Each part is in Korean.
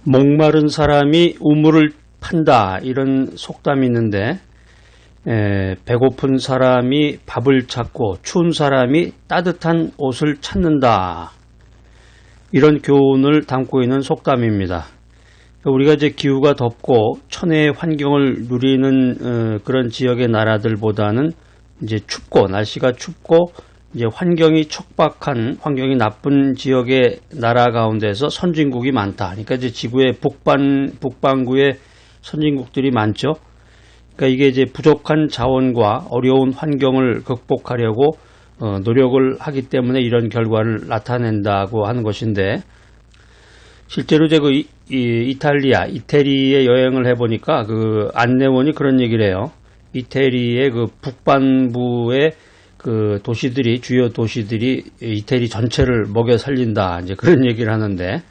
목마른 사람이 우물을 판다, 이런 속담이 있는데, 배고픈 사람이 밥을 찾고 추운 사람이 따뜻한 옷을 찾는다, 이런 교훈을 담고 있는 속담입니다. 우리가 이제 기후가 덥고 천혜의 환경을 누리는 그런 지역의 나라들보다는 이제 춥고, 날씨가 춥고 이제 환경이 척박한, 환경이 나쁜 지역의 나라 가운데서 선진국이 많다. 그러니까 이제 지구의 북반구에 선진국들이 많죠. 그러니까 이게 이제 부족한 자원과 어려운 환경을 극복하려고 노력을 하기 때문에 이런 결과를 나타낸다고 하는 것인데, 실제로 이제 그 이태리에 여행을 해보니까 그 안내원이 그런 얘기를 해요. 이태리의 그 북반부의 그 도시들이, 주요 도시들이 이태리 전체를 먹여 살린다, 이제 그런 얘기를 하는데,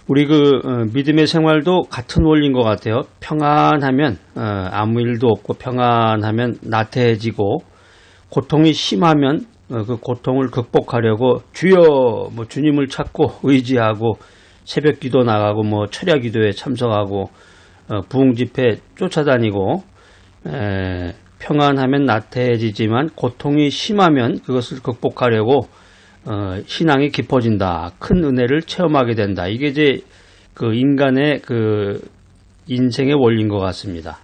우리 그 믿음의 생활도 같은 원리인 것 같아요. 평안하면 아무 일도 없고 평안하면 나태해지고, 고통이 심하면 그 고통을 극복하려고 주여 주님을 찾고 의지하고 새벽 기도 나가고 철야 기도에 참석하고 부흥 집회 쫓아다니고, 평안하면 나태해지지만 고통이 심하면 그것을 극복하려고 신앙이 깊어진다, 큰 은혜를 체험하게 된다. 이게 이제 그 인간의 그 인생의 원리인 것 같습니다.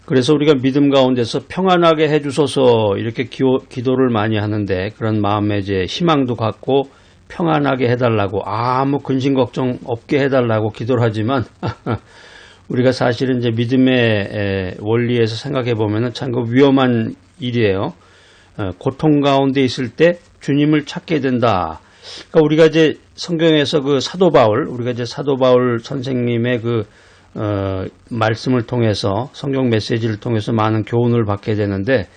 그래서 우리가 믿음 가운데서 평안하게 해주소서 이렇게 기도를 많이 하는데, 그런 마음에 이제 희망도 갖고 평안하게 해달라고, 아무 근심 걱정 없게 해달라고 기도를 하지만 우리가 사실은 이제 믿음의 원리에서 생각해 보면은 참 그 위험한 일이에요. 고통 가운데 있을 때 주님을 찾게 된다. 그러니까 우리가 이제 성경에서 그 사도 바울, 우리가 이제 사도 바울 선생님의 그 말씀을 통해서, 성경 메시지를 통해서 많은 교훈을 받게 되는데,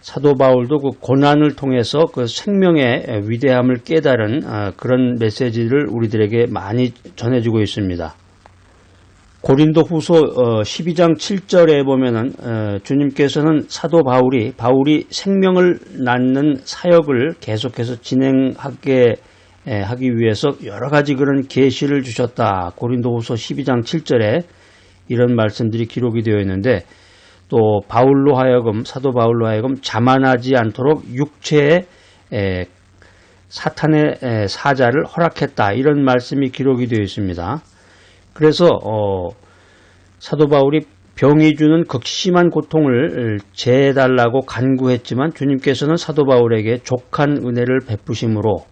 사도 바울도 그 고난을 통해서 그 생명의 위대함을 깨달은 그런 메시지를 우리들에게 많이 전해주고 있습니다. 고린도 후서 12장 7절에 보면은 주님께서는 사도 바울이 생명을 낳는 사역을 계속해서 진행하게 하기 위해서 여러 가지 그런 계시를 주셨다. 고린도 후서 12장 7절에 이런 말씀들이 기록이 되어 있는데, 또 사도 바울로 하여금 자만하지 않도록 육체의 사탄의 사자를 허락했다, 이런 말씀이 기록이 되어 있습니다. 그래서 사도 바울이 병이 주는 극심한 고통을 제해달라고 간구했지만, 주님께서는 사도 바울에게 족한 은혜를 베푸심으로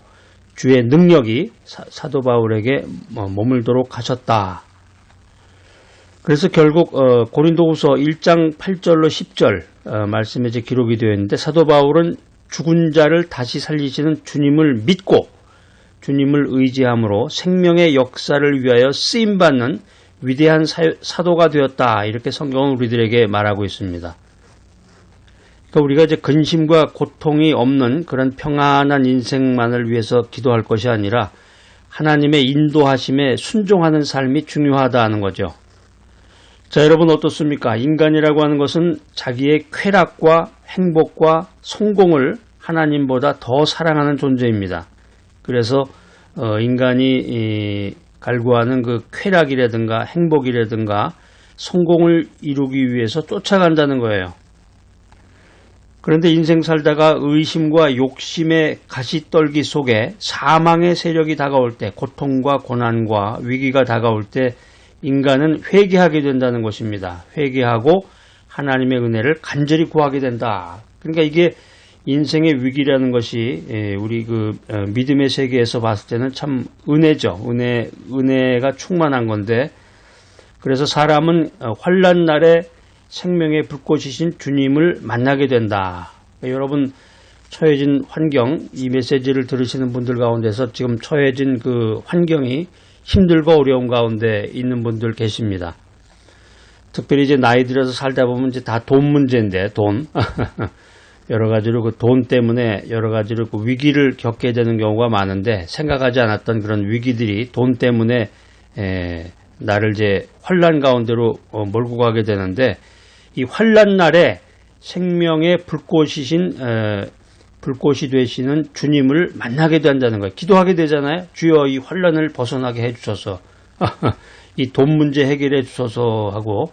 주의 능력이 사도 바울에게 머물도록 하셨다. 그래서 결국 고린도후서 1장 8절로 10절 말씀에 이제 기록이 되어 있는데, 사도 바울은 죽은 자를 다시 살리시는 주님을 믿고 주님을 의지함으로 생명의 역사를 위하여 쓰임받는 위대한 사도가 되었다, 이렇게 성경은 우리들에게 말하고 있습니다. 그러니까 우리가 이제 근심과 고통이 없는 그런 평안한 인생만을 위해서 기도할 것이 아니라 하나님의 인도하심에 순종하는 삶이 중요하다는 거죠. 자, 여러분 어떻습니까? 인간이라고 하는 것은 자기의 쾌락과 행복과 성공을 하나님보다 더 사랑하는 존재입니다. 그래서 인간이 갈구하는 그 쾌락이라든가 행복이라든가 성공을 이루기 위해서 쫓아간다는 거예요. 그런데 인생 살다가 의심과 욕심의 가시떨기 속에 사망의 세력이 다가올 때, 고통과 고난과 위기가 다가올 때 인간은 회개하게 된다는 것입니다. 회개하고 하나님의 은혜를 간절히 구하게 된다. 그러니까 이게 인생의 위기라는 것이 우리 그 믿음의 세계에서 봤을 때는 참 은혜죠. 은혜가 충만한 건데, 그래서 사람은 환난 날에 생명의 불꽃이신 주님을 만나게 된다. 여러분 처해진 환경, 이 메시지를 들으시는 분들 가운데서 지금 처해진 그 환경이 힘들고 어려운 가운데 있는 분들 계십니다. 특별히 이제 나이 들어서 살다 보면 이제 다 돈 문제인데, 돈. 여러 가지로 그 돈 때문에 여러 가지로 그 위기를 겪게 되는 경우가 많은데, 생각하지 않았던 그런 위기들이 돈 때문에 나를 이제 환난 가운데로 몰고 가게 되는데, 이 환난 날에 생명의 불꽃이신 불꽃이 되시는 주님을 만나게 된다는 거예요. 기도하게 되잖아요. 주여 이 환난을 벗어나게 해주셔서 이 돈 문제 해결해 주셔서 하고,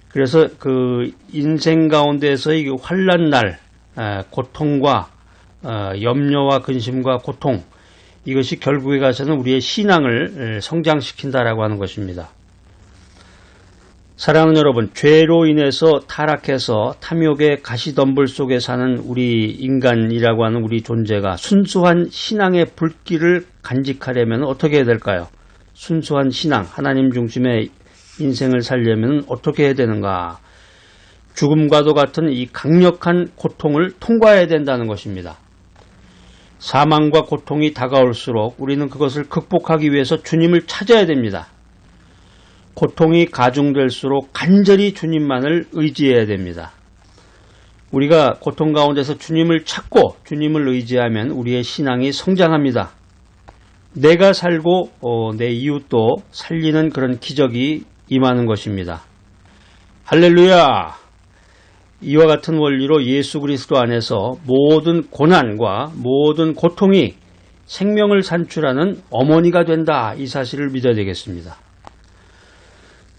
그래서 그 인생 가운데서 이 환난날 고통과 염려와 근심과 고통, 이것이 결국에 가서는 우리의 신앙을 성장시킨다라고 하는 것입니다. 사랑하는 여러분, 죄로 인해서 타락해서 탐욕의 가시덤불 속에 사는 우리 인간이라고 하는 우리 존재가 순수한 신앙의 불길을 간직하려면 어떻게 해야 될까요? 순수한 신앙, 하나님 중심의 인생을 살려면 어떻게 해야 되는가? 죽음과도 같은 이 강력한 고통을 통과해야 된다는 것입니다. 사망과 고통이 다가올수록 우리는 그것을 극복하기 위해서 주님을 찾아야 됩니다. 고통이 가중될수록 간절히 주님만을 의지해야 됩니다. 우리가 고통 가운데서 주님을 찾고 주님을 의지하면 우리의 신앙이 성장합니다. 내가 살고 내 이웃도 살리는 그런 기적이 임하는 것입니다. 할렐루야! 이와 같은 원리로 예수 그리스도 안에서 모든 고난과 모든 고통이 생명을 산출하는 어머니가 된다, 이 사실을 믿어야 되겠습니다.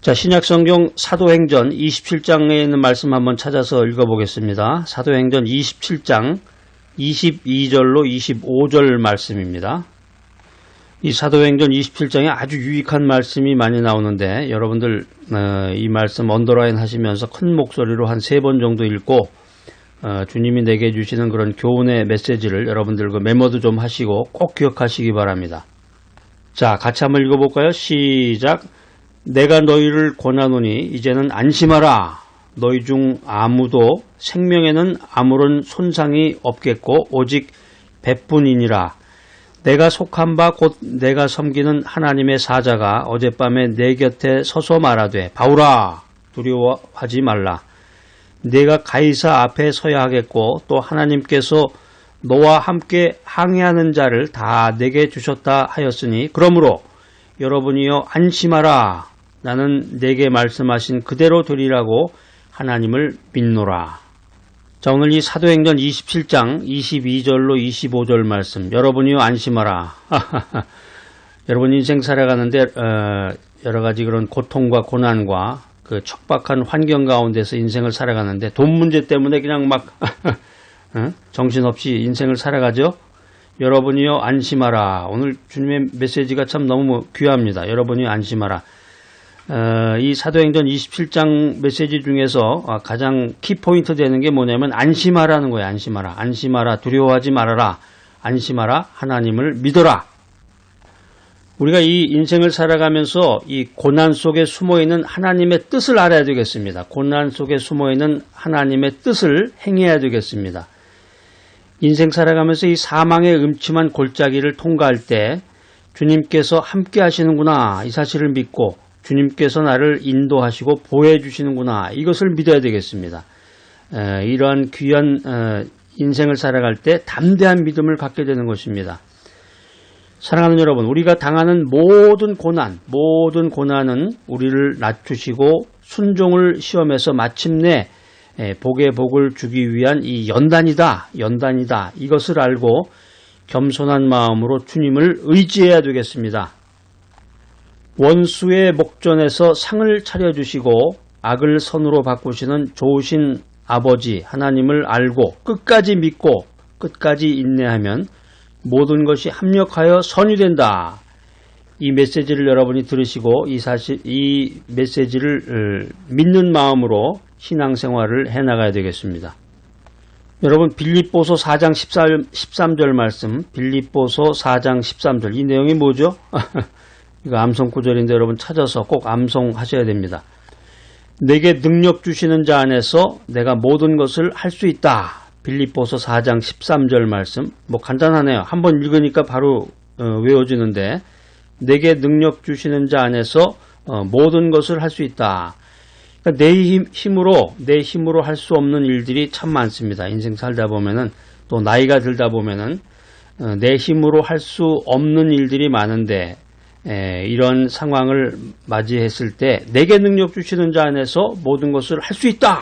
자, 신약성경 사도행전 27장에 있는 말씀 한번 찾아서 읽어보겠습니다. 사도행전 27장 22절로 25절 말씀입니다. 이 사도행전 27장에 아주 유익한 말씀이 많이 나오는데, 여러분들 이 말씀 언더라인 하시면서 큰 목소리로 한 3번 정도 읽고 주님이 내게 주시는 그런 교훈의 메시지를 여러분들 그 메모도 좀 하시고 꼭 기억하시기 바랍니다. 자, 같이 한번 읽어볼까요? 시작. 내가 너희를 권하노니 이제는 안심하라. 너희 중 아무도 생명에는 아무런 손상이 없겠고 오직 배뿐이니라. 내가 속한 바 곧 내가 섬기는 하나님의 사자가 어젯밤에 내 곁에 서서 말하되 바울아 두려워하지 말라. 내가 가이사 앞에 서야 하겠고 또 하나님께서 너와 함께 항해하는 자를 다 내게 주셨다 하였으니 그러므로 여러분이여 안심하라. 나는 내게 말씀하신 그대로 되리라고 하나님을 믿노라. 자, 오늘 이 사도행전 27장 22절로 25절 말씀, 여러분이요 안심하라. 여러분 인생 살아가는데 여러 가지 그런 고통과 고난과 그 척박한 환경 가운데서 인생을 살아가는데 돈 문제 때문에 그냥 막 정신없이 인생을 살아가죠. 여러분이요 안심하라. 오늘 주님의 메시지가 참 너무 귀합니다. 여러분이요 안심하라. 이 사도행전 27장 메시지 중에서 가장 키포인트 되는 게 뭐냐면 안심하라는 거예요. 안심하라. 안심하라. 두려워하지 말아라. 안심하라. 하나님을 믿어라. 우리가 이 인생을 살아가면서 이 고난 속에 숨어있는 하나님의 뜻을 알아야 되겠습니다. 고난 속에 숨어있는 하나님의 뜻을 행해야 되겠습니다. 인생 살아가면서 이 사망의 음침한 골짜기를 통과할 때 주님께서 함께 하시는구나, 이 사실을 믿고 주님께서 나를 인도하시고 보호해 주시는구나, 이것을 믿어야 되겠습니다. 이러한 귀한 인생을 살아갈 때 담대한 믿음을 갖게 되는 것입니다. 사랑하는 여러분, 우리가 당하는 모든 고난은 우리를 낮추시고 순종을 시험해서 마침내 복의 복을 주기 위한 이 연단이다. 이것을 알고 겸손한 마음으로 주님을 의지해야 되겠습니다. 원수의 목전에서 상을 차려주시고 악을 선으로 바꾸시는 좋으신 아버지 하나님을 알고 끝까지 믿고 끝까지 인내하면 모든 것이 합력하여 선이 된다. 이 메시지를 여러분이 들으시고 이 메시지를 믿는 마음으로 신앙생활을 해나가야 되겠습니다. 여러분, 빌립보서 4장 13절 말씀, 빌립보서 4장 13절, 이 내용이 뭐죠? 이거 암송 구절인데 여러분 찾아서 꼭 암송하셔야 됩니다. 내게 능력 주시는 자 안에서 내가 모든 것을 할 수 있다. 빌립보서 4장 13절 말씀, 뭐 간단하네요. 한번 읽으니까 바로 외워지는데, 내게 능력 주시는 자 안에서 모든 것을 할 수 있다. 그러니까 내 힘으로 할 수 없는 일들이 참 많습니다. 인생 살다 보면은, 또 나이가 들다 보면은 내 힘으로 할 수 없는 일들이 많은데, 이런 상황을 맞이했을 때 내게 능력 주시는 자 안에서 모든 것을 할 수 있다.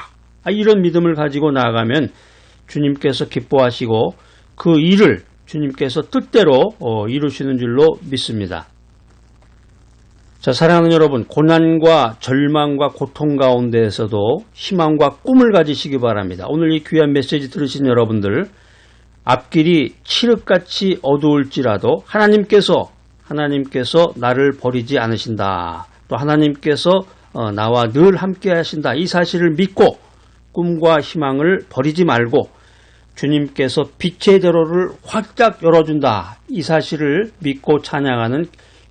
이런 믿음을 가지고 나아가면 주님께서 기뻐하시고 그 일을 주님께서 뜻대로 이루시는 줄로 믿습니다. 자, 사랑하는 여러분, 고난과 절망과 고통 가운데에서도 희망과 꿈을 가지시기 바랍니다. 오늘 이 귀한 메시지 들으신 여러분들, 앞길이 칠흑같이 어두울지라도 하나님께서 나를 버리지 않으신다. 또 하나님께서 나와 늘 함께 하신다. 이 사실을 믿고 꿈과 희망을 버리지 말고 주님께서 빛의 대로를 활짝 열어준다. 이 사실을 믿고 찬양하는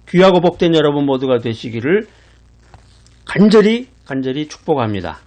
귀하고 복된 여러분 모두가 되시기를 간절히 축복합니다.